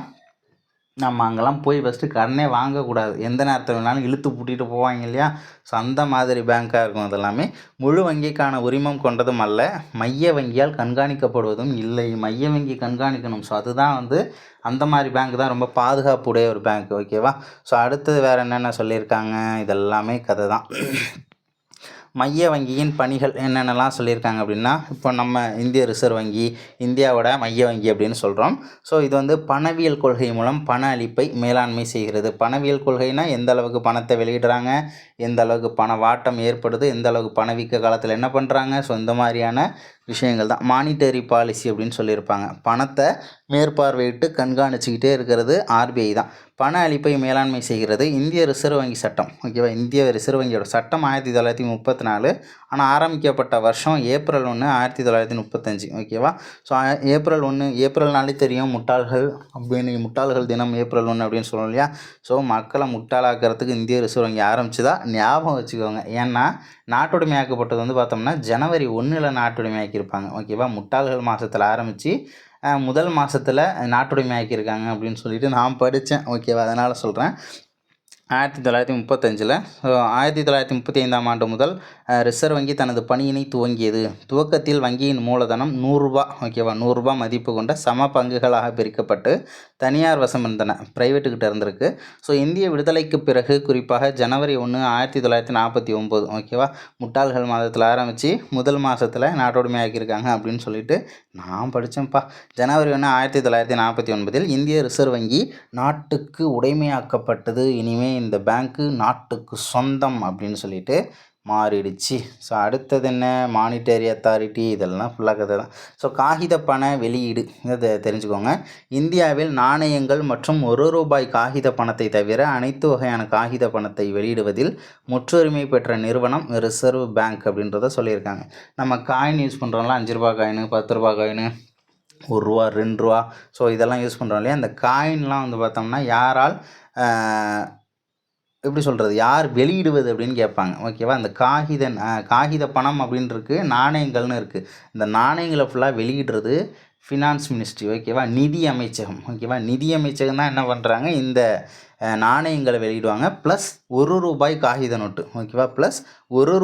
நம்ம அங்கெல்லாம் போய் ஃபஸ்ட்டு கடனே வாங்கக்கூடாது. எந்த நேரத்தில் வேணாலும் இழுத்து பூட்டிகிட்டு போவாங்க இல்லையா. ஸோ அந்த மாதிரி பேங்க்காக இருக்கும். அதெல்லாமே முழு வங்கிக்கான உரிமம் கொண்டதும் அல்ல, மைய வங்கியால் கண்காணிக்கப்படுவதும் இல்லை. மைய வங்கி கண்காணிக்கணும். ஸோ அதுதான் வந்து அந்த மாதிரி பேங்க் தான் ரொம்ப பாதுகாப்புடைய ஒரு பேங்க், ஓகேவா. ஸோ அடுத்தது வேறு என்னென்ன சொல்லியிருக்காங்க, இதெல்லாமே கதை தான். மைய வங்கியின் பணிகள் என்னென்னலாம் சொல்லியிருக்காங்க அப்படின்னா, இப்போ நம்ம இந்திய ரிசர்வ் வங்கி இந்தியாவோட மைய வங்கி அப்படின்னு சொல்கிறோம். ஸோ இது வந்து பணவியல் கொள்கை மூலம் பண அளிப்பை மேலாண்மை செய்கிறது. பணவியல் கொள்கைனா எந்த அளவுக்கு பணத்தை வெளியிடுறாங்க, எந்த அளவுக்கு பண வாட்டம் ஏற்படுது, எந்த அளவுக்கு பணவீக்க காலத்தில் என்ன பண்ணுறாங்க. ஸோ இந்த மாதிரியான விஷயங்கள் தான் மானிட்டரி பாலிசி அப்படின்னு சொல்லியிருப்பாங்க. பணத்தை மேற்பார்வையிட்டு கண்காணிச்சிக்கிட்டே இருக்கிறது ஆர்பிஐ தான். பண அளிப்பை மேலாண்மை செய்கிறது இந்திய ரிசர்வ் வங்கி சட்டம், ஓகேவா. இந்திய ரிசர்வ் வங்கியோட சட்டம் 1934, ஆனால் ஆரம்பிக்கப்பட்ட வருஷம் ஏப்ரல் 1, 1935, ஓகேவா. ஸோ ஏப்ரல் நாளே தெரியும், முட்டாள்கள் அப்படின்னு, முட்டாள்கள் தினம் ஏப்ரல் 1 அப்படின்னு சொல்லுவோம் இல்லையா. ஸோ மக்களை முட்டாளாக்கிறதுக்கு இந்திய ரிசர்வ் வங்கி ஆரம்பிச்சுதா ஞாபகம் வச்சுக்கோங்க. ஏன்னா நாட்டுடைமையாக்கப்பட்டது வந்து பார்த்தோம்னா ஜனவரி 1 நாட்டுடைமையாக்கியிருப்பாங்க, ஓகேவா. முட்டாள்கள் மாதத்தில் ஆரம்பித்து முதல் மாதத்தில் நாட்டுடைமையாக்கியிருக்காங்க அப்படின்னு சொல்லிட்டு நான் படித்தேன், ஓகேவா. அதனால் சொல்கிறேன். 1935, 1935ஆம் ஆண்டு முதல் ரிசர்வ் வங்கி தனது பணியினை துவங்கியது. துவக்கத்தில் வங்கியின் மூலதனம் ரூ. 100, ஓகேவா, ரூ. 100 மதிப்பு கொண்ட சம பங்குகளாக பிரிக்கப்பட்டு தனியார் வசம் இருந்தன, ப்ரைவேட்டுக்கிட்ட இருந்திருக்கு. ஸோ இந்திய விடுதலைக்கு பிறகு, குறிப்பாக ஜனவரி 1, 1949, ஓகேவா, முட்டாள்கள் மாதத்தில் ஆரம்பித்து முதல் மாதத்தில் நாட்டுடைமையாக்கியிருக்காங்க அப்படின்னு சொல்லிட்டு நான் படித்தேன்ப்பா. ஜனவரி 1, 1949 இந்திய ரிசர்வ் வங்கி நாட்டுக்கு உடைமையாக்கப்பட்டது. இனிமேல் இந்த பேங்க்கு நாட்டுக்கு சொந்தம் அப்படின்னு சொல்லிட்டு மாறிடுச்சு. ஸோ அடுத்தது என்ன, மானிட்டரி அத்தாரிட்டி, இதெல்லாம் ஃபுல்லாக கதை தான். ஸோ காகித பண வெளியீடு இதை தெரிஞ்சுக்கோங்க. இந்தியாவில் நாணயங்கள் மற்றும் ரூபாய் காகித பணத்தை தவிர அனைத்து வகையான காகித பணத்தை வெளியிடுவதில் முற்றுரிமை பெற்ற நிறுவனம் ரிசர்வ் பேங்க் அப்படின்றத சொல்லியிருக்காங்க. நம்ம காயின் யூஸ் பண்ணுறோம்ல, 5 ரூபா காயின், 10 ரூபா காயின், ரூபா, 2 ரூபா. ஸோ இதெல்லாம் யூஸ் பண்ணுறோம் இல்லையா. அந்த காயின்லாம் வந்து பார்த்தோம்னா யாரால் எப்படி சொல்கிறது, யார் வெளியிடுவது அப்படின்னு கேட்பாங்க, ஓகேவா. அந்த காகித பணம் அப்படின்னு இருக்குது, நாணயங்கள்னு இருக்குது. இந்த நாணயங்களை ஃபுல்லாக வெளியிடுறது ஃபினான்ஸ் மினிஸ்ட்ரி, ஓகேவா, நிதி அமைச்சகம், ஓகேவா. நிதி அமைச்சகம் தான் என்ன பண்ணுறாங்க, இந்த நாணயங்களை வெளியிடுவாங்க. ப்ளஸ் ரூபாய் காகித நோட்டு, ஓகேவா, ப்ளஸ்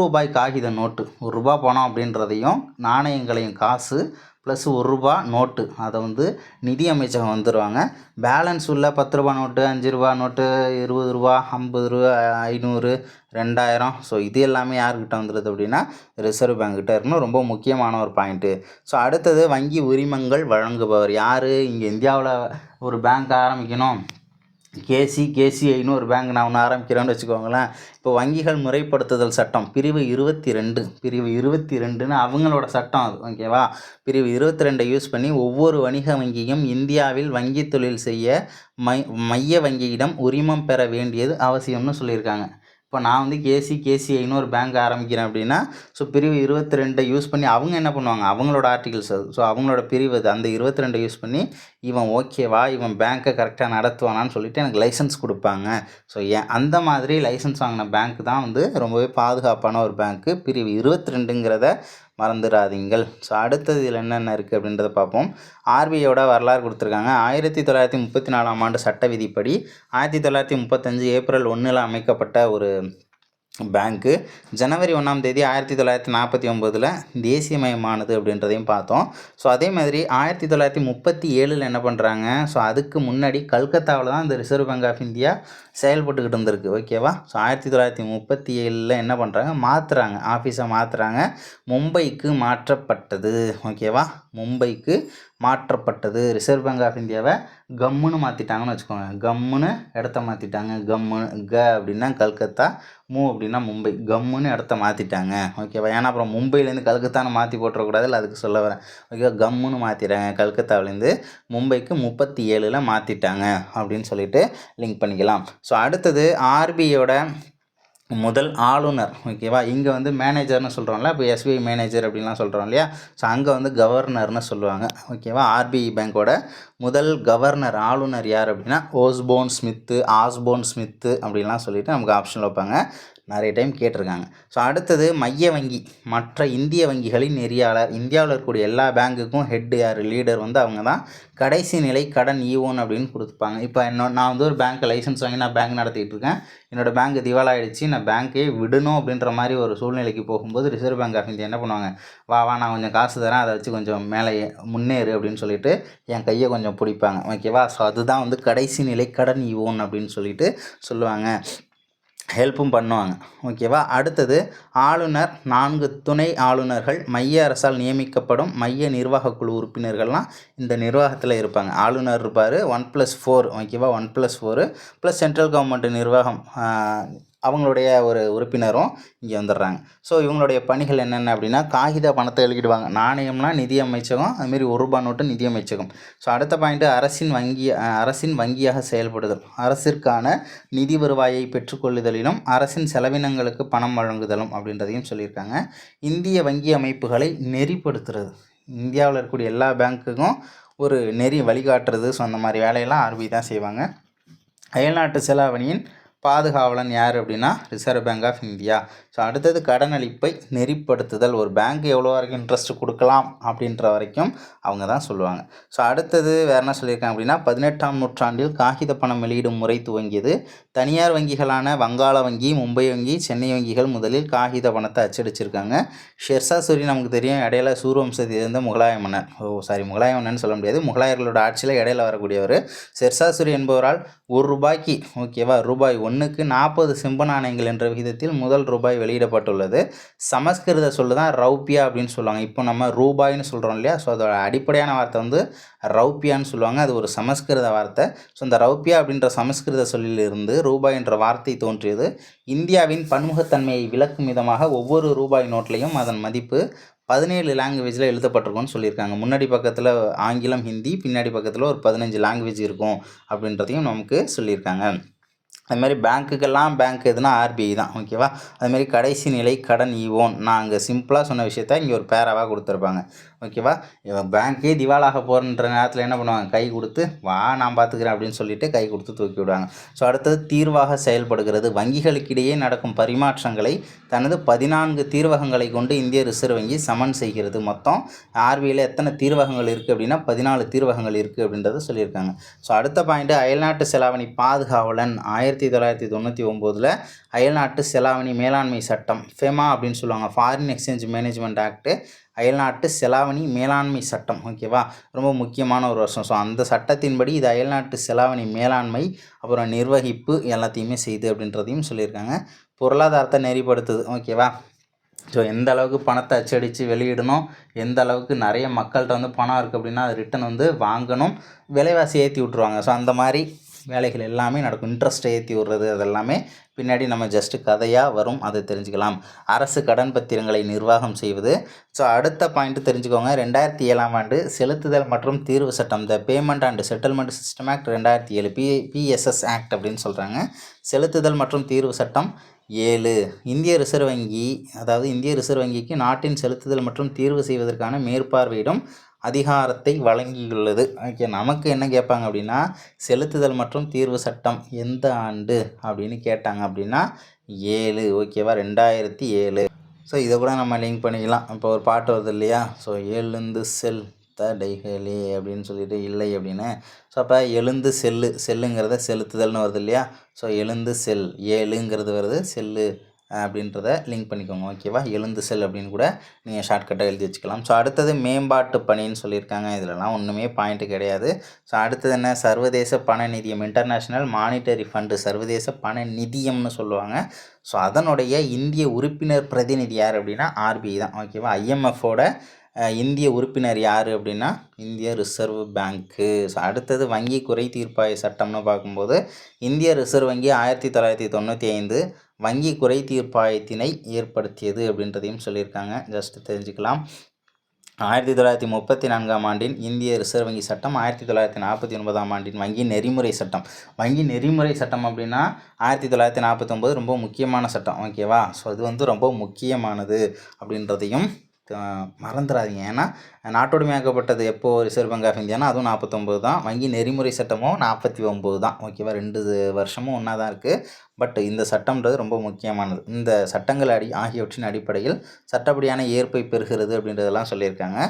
ரூபாய் காகித நோட்டு, ரூபா பணம் அப்படின்றதையும் நாணயங்களையும், காசு ப்ளஸ் ரூபா நோட்டு, அதை வந்து நிதி அமைச்சகம் வந்துடுவாங்க. பேலன்ஸ் உள்ள 10 ரூபா நோட்டு, 5 ரூபா நோட்டு, 20 ரூபா, 50 ரூபா, 500, 2000. ஸோ இது எல்லாமே யார்கிட்ட வந்துடுது அப்படின்னா ரிசர்வ் பேங்க்கிட்ட இருக்கணும். ரொம்ப முக்கியமான ஒரு பாயிண்ட்டு. ஸோ அடுத்தது வங்கி உரிமங்கள் வழங்குபவர் யார். இங்கே இந்தியாவில் ஒரு பேங்க் ஆரம்பிக்கணும், கேசிஐன்னு ஒரு பேங்க் நான் ஒன்று ஆரம்பிக்கிறேன்னு வச்சுக்கோங்களேன். இப்போ வங்கிகள் முறைப்படுத்துதல் சட்டம் பிரிவு 22 அவங்களோட சட்டம் அது, ஓகேவா. பிரிவு 22 யூஸ் பண்ணி ஒவ்வொரு வணிக வங்கியும் இந்தியாவில் வங்கி தொழில் செய்ய மைய வங்கியிடம் உரிமம் பெற வேண்டியது அவசியம்னு சொல்லியிருக்காங்க. இப்போ நான் வந்து கேசிஐன்னு ஒரு பேங்க் ஆரம்பிக்கிறேன் அப்படின்னா, ஸோ பிரிவு 22 யூஸ் பண்ணி அவங்க என்ன பண்ணுவாங்க, அவங்களோட ஆர்டிகல்ஸ் அது, ஸோ அவங்களோட பிரிவு அது, அந்த 22 யூஸ் பண்ணி இவன் ஓகேவா, இவன் பேங்க்கை கரெக்டாக நடத்துவானான்னு சொல்லிட்டு எனக்கு லைசன்ஸ் கொடுப்பாங்க. ஸோ அந்த மாதிரி லைசன்ஸ் வாங்கின பேங்க் தான் வந்து ரொம்பவே பாதுகாப்பான ஒரு பேங்க்கு. பிரிவு 22ங்கிறத மறந்துடாதீங்கள். ஸோ அடுத்தது இதில் என்னென்ன இருக்குது அப்படின்றத பார்ப்போம். ஆர்பிஐயோட வரலாறு கொடுத்துருக்காங்க. 1934ஆம் ஆண்டு சட்ட விதிப்படி 1935 ஏப்ரல் 1 அமைக்கப்பட்ட ஒரு பேங்க்கு ஜனவரி 1ஆம் தேதி 1949 தேசியமயமானது அப்படின்றதையும் பார்த்தோம். ஸோ அதே மாதிரி 1937 என்ன பண்ணுறாங்க, ஸோ அதுக்கு முன்னாடி கல்கத்தாவில் தான் இந்த ரிசர்வ் பேங்க் ஆஃப் இந்தியா செயல்பட்டுக்கிட்டு இருந்திருக்கு. ஓகேவா. ஸோ 1937 என்ன பண்ணுறாங்க, மாற்றுறாங்க, ஆஃபீஸை மாற்றுறாங்க, மும்பைக்கு மாற்றப்பட்டது. ஓகேவா. மும்பைக்கு மாற்றப்பட்டது. ரிசர்வ் பேங்க் ஆஃப் இந்தியாவை கம்முன்னு மாற்றிட்டாங்கன்னு வச்சுக்கோங்க. கம்முன்னு இடத்த மாற்றிட்டாங்க. கம்முன்னு அப்படின்னா கல்கத்தா, அப்படின்னா மும்பை. கம்முன்னு இடத்த மாற்றிட்டாங்க. ஓகேவா. ஏன்னா அப்புறம் மும்பையிலேருந்து கல்கத்தான்னு மாற்றி போட்டுறக்கூடாதுல்ல, அதுக்கு சொல்ல வரேன். ஓகேவா. கம்முன்னு மாற்றிடுறாங்க. கல்கத்தாவிலேருந்து மும்பைக்கு 37 மாற்றிட்டாங்க அப்படின்னு சொல்லிட்டு லிங்க் பண்ணிக்கலாம். ஸோ அடுத்தது ஆர்பிஐயோட முதல் ஆளுநர். ஓகேவா. இங்கே வந்து மேனேஜர்னு சொல்கிறோம்ல, இப்போ எஸ்பிஐ மேனேஜர் அப்படின்லாம் சொல்கிறோம் இல்லையா. ஸோ அங்கே வந்து கவர்னர்னு சொல்லுவாங்க. ஓகேவா. ஆர்பிஐ பேங்கோட முதல் கவர்னர் ஆளுநர் யார் அப்படின்னா ஆஸ்போன் ஸ்மித்து அப்படின்லாம் சொல்லிட்டு நமக்கு ஆப்ஷனில் வைப்பாங்க. நிறைய டைம் கேட்டிருக்காங்க. ஸோ அடுத்தது மைய வங்கி மற்ற இந்திய வங்கிகளின் நெறியாளர். இந்தியாவில் இருக்கக்கூடிய எல்லா பேங்குக்கும் ஹெட் யார், லீடர் வந்து அவங்க தான். கடைசி நிலை கடன் ஈவோன் அப்படின்னு கொடுத்துப்பாங்க. இப்போ நான் வந்து ஒரு பேங்க் லைசன்ஸ் வாங்கி நான் பேங்க் நடத்திட்டு இருக்கேன். என்னோடய பேங்க் திவாலாயிடுச்சு, நான் பேங்க்கே விடணும் அப்படின்ற மாதிரி ஒரு சூழ்நிலைக்கு போகும்போது ரிசர்வ் பேங்க் ஆஃப் இந்தியா என்ன பண்ணுவாங்க, வா நான் கொஞ்சம் காசு தரேன், அதை வச்சு கொஞ்சம் மேலே முன்னேறு அப்படின்னு சொல்லிட்டு என் கையை கொஞ்சம் பிடிப்பாங்க. ஓகேவா. ஸோ அதுதான் வந்து கடைசி நிலை கடன் ஈவோன் அப்படின்னு சொல்லிட்டு சொல்லுவாங்க. ஹெல்ப்பும் பண்ணுவாங்க. ஓகேவா. அடுத்தது ஆளுநர், 4 துணை ஆளுநர்கள், மைய அரசால் நியமிக்கப்படும் மைய நிர்வாக குழு உறுப்பினர்கள்லாம் இந்த நிர்வாகத்தில் இருப்பாங்க. ஆளுநர் இருப்பார் 1+4. ஓகேவா. 1+4 ப்ளஸ் சென்ட்ரல் கவர்மெண்ட் நிர்வாகம் அவங்களுடைய ஒரு உறுப்பினரும் இங்கே வந்துடுறாங்க. ஸோ இவங்களுடைய பணிகள் என்னென்ன அப்படின்னா, காகித பணத்தை எழுதிடுவாங்க. நாணயம்னா நிதி அமைச்சகம், அதுமாரி ₹1 நோட்டு நிதி அமைச்சகம். ஸோ அடுத்த பாயிண்ட்டு அரசின் வங்கியாக செயல்படுதல். அரசிற்கான நிதி வருவாயை பெற்றுக்கொள்ளுதலிலும் அரசின் செலவினங்களுக்கு பணம் வழங்குதலும் அப்படின்றதையும் சொல்லியிருக்காங்க. இந்திய வங்கி அமைப்புகளை நெறிப்படுத்துறது. இந்தியாவில் இருக்கக்கூடிய எல்லா பேங்க்குக்கும் ஒரு நெறி வழிகாட்டுறது. ஸோ அந்த மாதிரி வேலையெல்லாம் ஆர்பிஐ தான் செய்வாங்க. அயல்நாட்டு செலாவணியின் பாதுகாவலன் யார் அப்படின்னா Reserve Bank of India. So அடுத்தது கடனளிப்பை நெறிப்படுத்துதல். ஒரு பேங்க் எவ்வளோ வரைக்கும் இன்ட்ரெஸ்ட் கொடுக்கலாம் அப்படின்ற வரைக்கும் அவங்க தான் சொல்லுவாங்க. ஸோ அடுத்தது வேறு என்ன சொல்லியிருக்காங்க அப்படின்னா, 18ஆம் நூற்றாண்டில் காகித பணம் வெளியிடும் முறை துவங்கியது. தனியார் வங்கிகளான வங்காள வங்கி, மும்பை வங்கி, சென்னை வங்கிகள் முதலில் காகித பணத்தை அச்சடிச்சிருக்காங்க. ஷெர்ஷா சூரி நமக்கு தெரியும், இடையில சூரியவம்சத்தை இருந்த முகலாய மன்னர். முகலாய மன்னன் சொல்ல முடியாது, முகலாயர்களோட ஆட்சியில் இடையில வரக்கூடியவர். ஷெர்ஷா சூரி என்பவரால் ₹1 ஓகேவா, ரூபாய் 1க்கு 40 செம்பு நாணயங்கள் என்ற விகிதத்தில் முதல் ரூபாய் வெளியிடப்பட்டுள்ளது. சமஸ்கிருத சொல்லு தான் ரௌப்பியா அப்படின்னு சொல்லுவாங்க. இப்போ நம்ம ரூபாய்னு சொல்கிறோம் இல்லையா. ஸோ அதோட அடிப்படையான வார்த்தை வந்து ரௌப்பியான்னு சொல்லுவாங்க. அது ஒரு சமஸ்கிருத வார்த்தை. ஸோ இந்த ரௌப்பியா அப்படின்ற சமஸ்கிருத சொல்லிலிருந்து ரூபாய் என்ற வார்த்தை தோன்றியது. இந்தியாவின் பன்முகத்தன்மையை விளக்கும் விதமாக ஒவ்வொரு ரூபாய் நோட்லையும் அதன் மதிப்பு 17 லாங்குவேஜில் எழுதப்பட்டிருக்கும்னு சொல்லியிருக்காங்க. முன்னாடி பக்கத்தில் ஆங்கிலம், ஹிந்தி, பின்னாடி பக்கத்தில் ஒரு 15 லாங்குவேஜ் இருக்கும் அப்படின்றதையும் நமக்கு சொல்லியிருக்காங்க. அதுமாதிரி பேங்க்குக்கெல்லாம் பேங்க் எதுனா ஆர்பிஐ தான். ஓகேவா. அதுமாரி கடைசி நிலை கடன் ஈவோன். நான் அங்கே சிம்பிளாக சொன்ன விஷயத்த இங்கே ஒரு பேராவாக கொடுத்துருப்பாங்க. ஓகேவா. பேங்க்கே திவாலாக போகிற நேரத்தில் என்ன பண்ணுவாங்க, கை கொடுத்து வா நான் பார்த்துக்கிறேன் அப்படின்னு சொல்லிட்டு கை கொடுத்து தூக்கி விடுவாங்க. ஸோ அடுத்தது தீர்வாக செயல்படுகிறது. வங்கிகளுக்கிடையே நடக்கும் பரிமாற்றங்களை தனது 14 தீர்வகங்களை கொண்டு இந்திய ரிசர்வ் வங்கி சமன் செய்கிறது. மொத்தம் ஆர்பிஐயில் எத்தனை தீர்வகங்கள் இருக்குது அப்படின்னா 14 தீர்வகங்கள் இருக்குது அப்படின்றத சொல்லியிருக்காங்க. ஸோ அடுத்த பாயிண்ட்டு அயல்நாட்டு செலாவணி பாதுகாவலன். 1999 அயல்நாட்டு செலாவணி மேலாண்மை சட்டம், ஃபெமா அப்படின்னு சொல்லுவாங்க, ஃபாரின் எக்ஸ்சேஞ்ச் மேனேஜ்மெண்ட் ஆக்ட்டு, அயல்நாட்டு செலாவணி மேலாண்மை சட்டம். ஓகேவா. ரொம்ப முக்கியமான ஒரு வருஷம். ஸோ அந்த சட்டத்தின்படி இது அயல்நாட்டு செலாவணி மேலாண்மை, அப்புறம் நிர்வகிப்பு எல்லாத்தையுமே செய்யுது அப்படின்றதையும் சொல்லியிருக்காங்க. பொருளாதாரத்தை நெறிப்படுத்துது. ஓகேவா. ஸோ எந்த அளவுக்கு பணத்தை அச்சடித்து வெளியிடணும், எந்த அளவுக்கு நிறைய மக்கள்கிட்ட வந்து பணம் இருக்குது அப்படின்னா அது ரிட்டன் வந்து வாங்கணும், விலைவாசி ஏற்றி விட்ருவாங்க. ஸோ அந்த மாதிரி வேலைகள் எல்லாமே நடக்கும். இன்ட்ரெஸ்ட்டை ஏற்றி விடுறது அதெல்லாமே பின்னாடி நம்ம ஜஸ்ட்டு கதையாக வரும், அதை தெரிஞ்சுக்கலாம். அரசு கடன் பத்திரங்களை நிர்வாகம் செய்வது. ஸோ அடுத்த பாயிண்ட்டு தெரிஞ்சுக்கோங்க. 2007ஆம் ஆண்டு செலுத்துதல் மற்றும் தீர்வு சட்டம், the payment and settlement system act 2007, BSS act அப்படின்னு சொல்கிறாங்க. செலுத்துதல் மற்றும் தீர்வு சட்டம் 7. இந்திய ரிசர்வ் வங்கி, அதாவது இந்திய ரிசர்வ் வங்கிக்கு நாட்டின் செலுத்துதல் மற்றும் தீர்வு செய்வதற்கான மேற்பார்வையிடும் அதிகாரத்தை வழங்கியுள்ளது. ஓகே. நமக்கு என்ன கேட்பாங்க அப்படின்னா, செலுத்துதல் மற்றும் தீர்வு சட்டம் எந்த ஆண்டு அப்படின்னு கேட்டாங்க அப்படின்னா 7. ஓகேவா. 2007. ஸோ இதை கூட நம்ம லிங்க் பண்ணிக்கலாம். இப்போ ஒரு பாட்டு வருது இல்லையா. ஸோ எழுந்து செல் தடைகளே அப்படின்னு சொல்லிட்டு இல்லை அப்படின்னு. ஸோ அப்போ எழுந்து செல்லுங்கிறத செலுத்துதல்னு வருது இல்லையா. ஸோ எழுந்து செல், 7ங்கிறது வருது, செல்லு அப்படின்றத லிங்க் பண்ணிக்கோங்க. ஓகேவா? எழுந்து செல் அப்படின்னு கூட நீங்கள் ஷார்ட்கட்டாக எழுதி வச்சுக்கலாம். ஸோ அடுத்தது மேம்பாட்டு பணின்னு சொல்லியிருக்காங்க. இதிலலாம் ஒன்றுமே பாயிண்ட்டு கிடையாது. ஸோ அடுத்தது என்ன, சர்வதேச பண நிதியம், இன்டர்நேஷ்னல் மானிட்டரி ஃபண்டு, சர்வதேச பண நிதியம்னு சொல்லுவாங்க. ஸோ அதனுடைய இந்திய உறுப்பினர் பிரதிநிதி யார் அப்படின்னா ஆர்பிஐ தான். ஓகேவா? IMFோட இந்திய உறுப்பினர் யார் அப்படின்னா இந்திய ரிசர்வ் பேங்க்கு. ஸோ அடுத்தது வங்கி குறை தீர்ப்பாய சட்டம்னு பார்க்கும்போது இந்திய ரிசர்வ் வங்கி 1995 வங்கி குறை தீர்ப்பாயத்தினை ஏற்படுத்தியது அப்படின்றதையும் சொல்லியிருக்காங்க. ஜஸ்ட் தெரிஞ்சுக்கலாம். 1934ஆம் ஆண்டின் இந்திய ரிசர்வ் வங்கி சட்டம், 1949ஆம் ஆண்டின் வங்கி நெறிமுறை சட்டம். வங்கி நெறிமுறை சட்டம் அப்படின்னா 1949 ரொம்ப முக்கியமான சட்டம். ஓகேவா? ஸோ இது வந்து ரொம்ப முக்கியமானது அப்படின்றதையும் மறந்துடாதீங்க. ஏன்னா நாட்டுடைமையாக்கப்பட்டது எப்போது ரிசர்வ் பேங்க் ஆஃப் இந்தியானா அதுவும் 49 தான். வங்கி நெறிமுறை சட்டமும் 49 தான். ஓகேவா? 2 வருஷமும் ஒன்றா தான் இருக்குது. பட் இந்த சட்டம்ன்றது ரொம்ப முக்கியமானது. இந்த சட்டங்கள் ஆகியவற்றின் அடிப்படையில் சட்டப்படியான ஏற்பை பெறுகிறது அப்படின்றதெல்லாம் சொல்லியிருக்காங்க.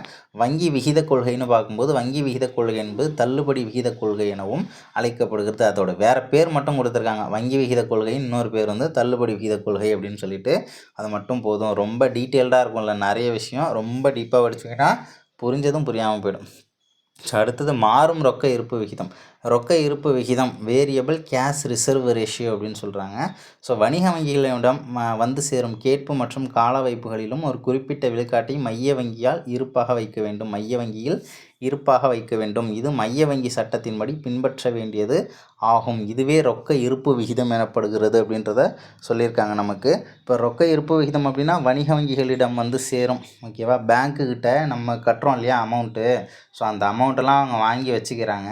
வங்கி விகித கொள்கைன்னு பார்க்கும்போது வங்கி விகித கொள்கை என்பது தள்ளுபடி விகித கொள்கை எனவும் அழைக்கப்படுகிறது. அதோட வேறு பேர் மட்டும் கொடுத்துருக்காங்க. வங்கி விகித கொள்கையின் இன்னொரு பேர் வந்து தள்ளுபடி விகித கொள்கை அப்படின்னு சொல்லிட்டு அது மட்டும் போதும். ரொம்ப டீட்டெயில்டாக இருக்கும்ல, நிறைய விஷயம் ரொம்ப டீப்பாக படிச்சிங்கன்னா புரிஞ்சதும் புரியாமல் போயிடும். ஸோ அடுத்தது மாறும் ரொக்க இருப்பு விகிதம். ரொக்க இருப்பு விகிதம் வேரியபிள் கேஷ் ரிசர்வ் ரேஷியோ அப்படின்னு சொல்கிறாங்க. ஸோ வணிக வங்கிகளிடம் வந்து சேரும் கேட்பு மற்றும் கால வைப்புகளிலும் ஒரு குறிப்பிட்ட விழுக்காட்டை மைய வங்கியால் இருப்பாக வைக்க வேண்டும். மைய வங்கியில் இருப்பாக வைக்க வேண்டும். இது மைய வங்கி சட்டத்தின்படி பின்பற்ற வேண்டியது ஆகும். இதுவே ரொக்க இருப்பு விகிதம் எனப்படுகிறது அப்படின்றத சொல்லியிருக்காங்க நமக்கு. இப்போ ரொக்க இருப்பு விகிதம் அப்படின்னா வணிக வங்கிகளிடம் வந்து சேரும். ஓகேவா? பேங்க்குக்கிட்ட நம்ம கட்டுறோம் இல்லையா அமௌண்ட்டு, ஸோ அந்த அமௌண்ட்டெல்லாம் அவங்க வாங்கி வச்சுக்கிறாங்க.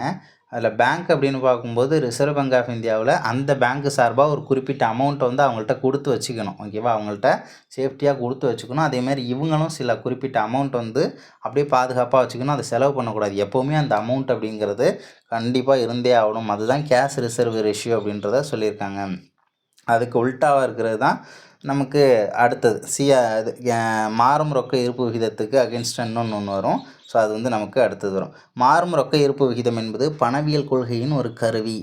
அதில் பேங்க் அப்படின்னு பார்க்கும்போது ரிசர்வ் பேங்க் ஆஃப் இந்தியாவில் அந்த பேங்க்கு சார்பாக ஒரு குறிப்பிட்ட அமௌண்ட்டை வந்து அவங்கள்ட்ட கொடுத்து வச்சுக்கணும். ஓகேவா? அவங்கள்ட்ட சேஃப்டியாக கொடுத்து வச்சுக்கணும். அதேமாதிரி இவங்களும் சில குறிப்பிட்ட அமௌண்ட் வந்து அப்படியே பாதுகாப்பாக வச்சுக்கணும். அதை செலவு பண்ணக்கூடாது. எப்போவுமே அந்த அமௌண்ட் அப்படிங்கிறது கண்டிப்பாக இருந்தே ஆகணும். அதுதான் கேஷ் ரிசர்வ் ரேஷியோ அப்படின்றத சொல்லியிருக்காங்க. அதுக்கு உல்ட்டாவாக இருக்கிறது தான் நமக்கு அடுத்தது இது மாறும் ரொக்க இருப்பு விகிதத்துக்கு அகென்ஸ்டாக இன்னொன்று வரும். ஸோ அது வந்து நமக்கு அடுத்தது வரும். மாறும் ரொக்க இருப்பு விகிதம் என்பது பணவியல் கொள்கையின் ஒரு கருவி.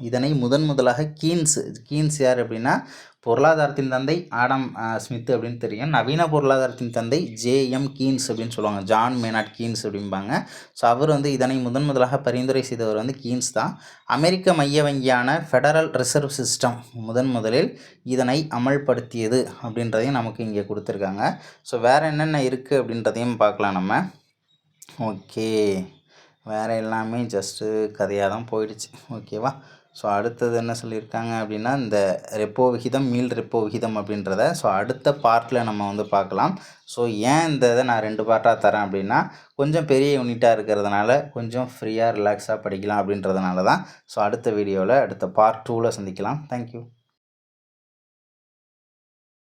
இதனை முதலாக கீன்ஸ் யார் அப்படின்னா பொருளாதாரத்தின் தந்தை ஆடம் ஸ்மித் அப்படின்னு தெரியும். நவீன பொருளாதாரத்தின் தந்தை JM கீன்ஸ் அப்படின்னு சொல்லுவாங்க. ஜான் மேனாட் கீன்ஸ் அப்படிம்பாங்க. ஸோ அவர் வந்து இதனை முதலாக பரிந்துரை செய்தவர் வந்து கீன்ஸ் தான். அமெரிக்க மைய வங்கியான ஃபெடரல் ரிசர்வ் சிஸ்டம் முதலில் இதனை அமல்படுத்தியது அப்படின்றதையும் நமக்கு இங்கே கொடுத்துருக்காங்க. ஸோ வேறு என்னென்ன இருக்குது அப்படின்றதையும் பார்க்கலாம் நம்ம. ஓகே, வேறு எல்லாமே ஜஸ்ட்டு கதையாக தான் போயிடுச்சு. ஓகேவா? ஸோ அடுத்தது என்ன சொல்லியிருக்காங்க அப்படின்னா இந்த ரெப்போ விகிதம் மீள் ரெப்போ விகிதம் அப்படின்றத ஸோ அடுத்த பார்ட்டில் நம்ம வந்து பார்க்கலாம். ஸோ ஏன் இந்த இதை நான் 2 பார்ட்டாக தரேன் அப்படின்னா கொஞ்சம் பெரிய யூனிட்டாக இருக்கிறதுனால கொஞ்சம் ஃப்ரீயாக ரிலாக்ஸாக படிக்கலாம் அப்படின்றதுனால தான். ஸோ அடுத்த வீடியோவில் அடுத்த பார்ட் 2ல் சந்திக்கலாம். தேங்க்யூ.